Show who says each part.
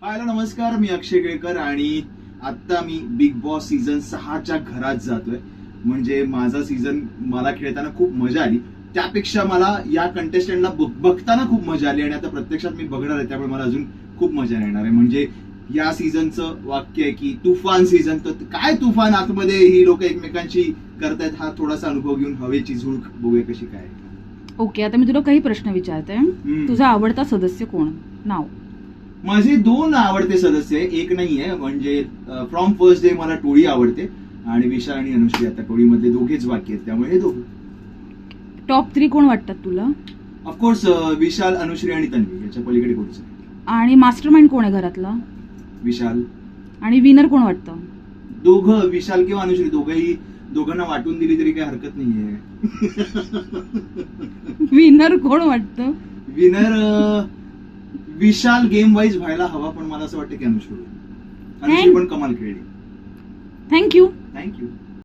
Speaker 1: Hello नमस्कार, मी अक्षय केळकर आणि आता मी बिग बॉस सीझन 6च्या घरात जातोय. म्हणजे माझा सीझन मला खेळताना खूप मजा आली, त्यापेक्षा मला या कंटेस्टंटला बघताना खूप मजा आली आणि आता प्रत्यक्षात मी बघणार आहे, त्यामुळे मला अजून खूप मजा येणार आहे. म्हणजे या सीझनचं वाक्य आहे की तुफान सीझन. तर काय तुफान आतमध्ये ही लोक एकमेकांची करतायत, हा थोडासा अनुभव घेऊन हवेची झुळूक बघूया कशी काय.
Speaker 2: ओके, आता मी तुला काही प्रश्न विचारते. तुझा आवडता सदस्य कोण? नाव.
Speaker 1: माझे 2 आवडते सदस्य आहे, एक नाहीये. म्हणजे फ्रॉम फर्स्ट डे मला टोळी आवडते आणि विशाल आणि अनुश्री. आता टोळीमध्ये दोघेच बाकी आहेत, त्यामुळे हे दोघं.
Speaker 2: टॉप 3 कोण वाटतात तुला?
Speaker 1: ऑफकोर्स विशाल, अनुश्री आणि तन्वी, याच्या पलीकडे कोणच नाही.
Speaker 2: आणि मास्टरमाइंड कोण आहे घरातला?
Speaker 1: विशाल.
Speaker 2: आणि विनर कोण वाटतं?
Speaker 1: दोघं, विशाल किंवा अनुश्री, दोघांना वाटून दिली तरी काही हरकत नाहीये.
Speaker 2: विनर कोण वाटतं?
Speaker 1: विनर विशाल गेम वाईज व्हायला हवा, पण मला असं वाटतं की अनुश्री पण कमाल खेळली.
Speaker 2: थँक्यू.
Speaker 1: थँक्यू.